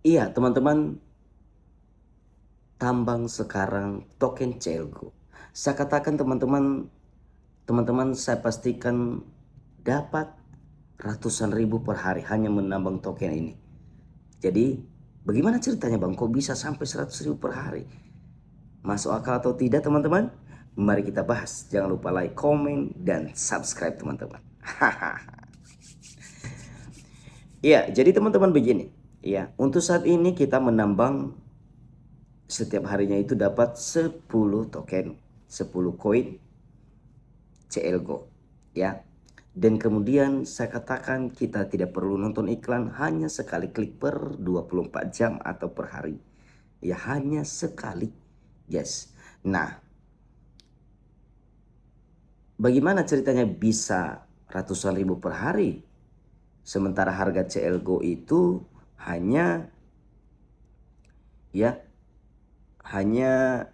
Iya, teman-teman, tambang sekarang token Celgo. Saya katakan teman-teman saya pastikan dapat ratusan ribu per hari hanya menambang token ini. Jadi, bagaimana ceritanya Bang? Kok bisa sampai 100 ribu per hari? Masuk akal atau tidak teman-teman? Mari kita bahas. Jangan lupa like, komen, dan subscribe teman-teman. Iya, jadi teman-teman begini. Ya, untuk saat ini kita menambang setiap harinya itu dapat 10 token, 10 koin CLGO. Ya. Dan kemudian saya katakan kita tidak perlu nonton iklan, hanya sekali klik per 24 jam atau per hari. Ya, hanya sekali. Yes. Nah, bagaimana ceritanya bisa ratusan ribu per hari? Sementara harga CLGO itu hanya ya hanya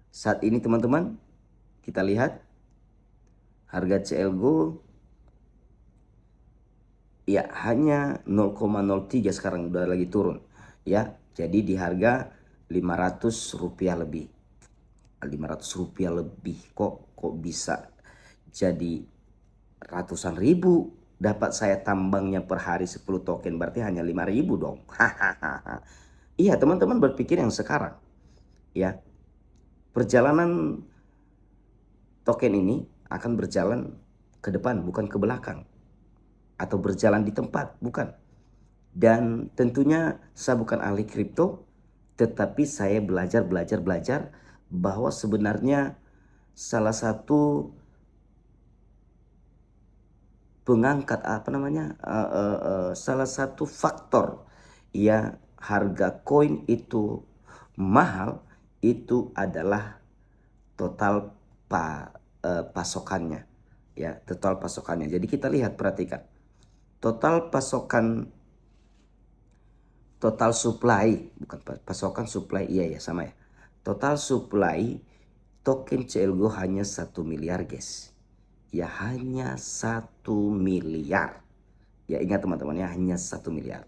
saat ini teman-teman kita lihat harga CLGO ya hanya 0,03 sekarang udah lagi turun ya. Jadi di harga 500 rupiah lebih. 500 rupiah lebih kok bisa jadi ratusan ribu. Dapat saya tambangnya per hari 10 token berarti hanya 5.000 dong. Hahaha. Iya, teman-teman berpikir yang sekarang ya. Perjalanan token ini akan berjalan ke depan bukan ke belakang atau berjalan di tempat, bukan. Dan tentunya saya bukan ahli kripto, tetapi saya belajar bahwa sebenarnya salah satu pengangkat salah satu faktor ya harga koin itu mahal itu adalah total pasokannya ya, total pasokannya. Jadi kita lihat, perhatikan total pasokan, total supply, bukan pasokan, supply, iya ya sama ya. Total supply token CLGO hanya 1 miliar guys. Ya hanya 1 miliar. Ya ingat teman-teman ya, hanya 1 miliar.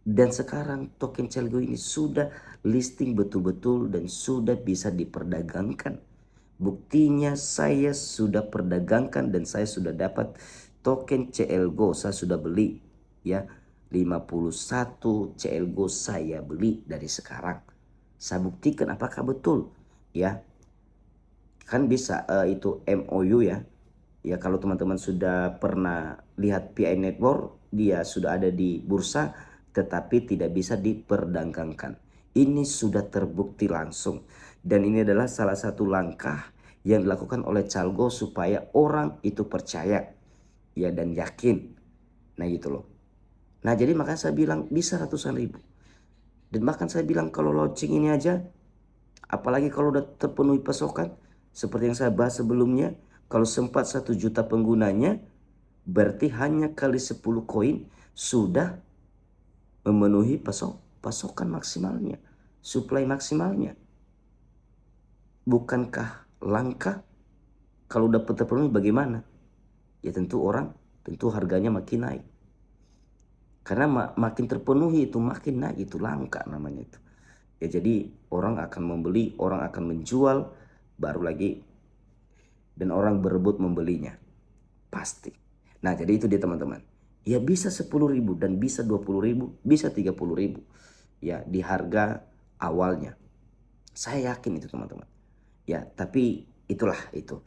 Dan sekarang token CLGO ini sudah listing betul-betul dan sudah bisa diperdagangkan. Buktinya saya sudah perdagangkan dan saya sudah dapat token CLGO. Saya sudah beli ya, 51 CLGO saya beli dari sekarang. Saya buktikan apakah betul ya. Kan bisa itu MOU ya. Ya kalau teman-teman sudah pernah lihat PI Network, dia sudah ada di bursa tetapi tidak bisa diperdagangkan. Ini sudah terbukti langsung. Dan ini adalah salah satu langkah yang dilakukan oleh Calgo supaya orang itu percaya ya dan yakin. Nah gitu loh. Nah jadi makanya saya bilang bisa ratusan ribu. Dan bahkan saya bilang kalau launching ini aja, apalagi kalau udah terpenuhi pasokan, seperti yang saya bahas sebelumnya, kalau sempat 1 juta penggunanya, berarti hanya kali 10 koin sudah memenuhi pasokan maksimalnya, supply maksimalnya. Bukankah langka? Kalau udah terpenuhi bagaimana? Ya tentu harganya makin naik. Karena makin terpenuhi itu makin naik, itu langka namanya itu. Ya jadi orang akan membeli, orang akan menjual, baru lagi dan orang berebut membelinya. Pasti. Nah jadi itu dia teman-teman. Ya bisa 10.000 dan bisa 20.000, bisa 30.000. Ya di harga awalnya. Saya yakin itu teman-teman. Ya tapi itulah itu.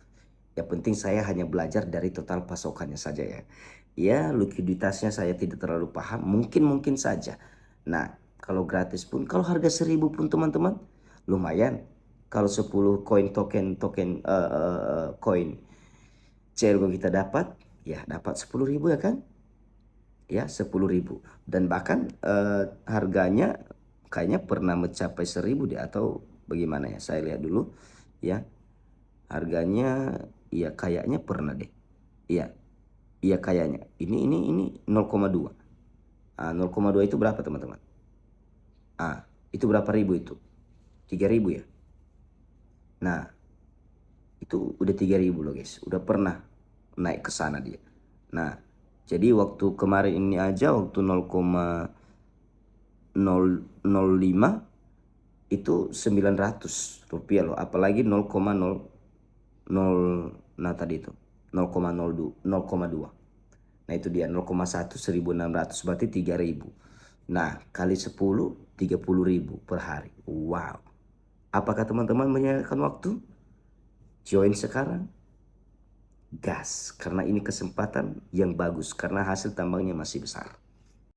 Yang penting saya hanya belajar dari total pasokannya saja ya. Ya likuiditasnya saya tidak terlalu paham. Mungkin saja. Nah kalau gratis pun, kalau harga 1.000 pun teman-teman lumayan. Kalau 10 koin CLGO kita dapat, ya dapat 10.000 ya kan? Ya 10.000. Dan bahkan harganya kayaknya pernah mencapai 1.000 deh atau bagaimana ya? Saya lihat dulu ya. Harganya ya kayaknya pernah deh. Iya. Iya kayaknya. Ini 0,2. 0,2 itu berapa teman-teman? Itu berapa ribu itu? 3.000 ya? Nah, itu udah 3.000 loh guys. Udah pernah naik ke sana dia. Nah, jadi waktu kemarin ini aja waktu 0,06 0,005 itu 900 rupiah loh, apalagi 0,00, nah tadi itu 0,02. Nah itu dia 0,1 1.600 berarti 3.000. Nah kali 10 30.000 per hari. Wow. Apakah teman-teman menyediakan waktu? Join sekarang. Gas, karena ini kesempatan yang bagus karena hasil tambangnya masih besar.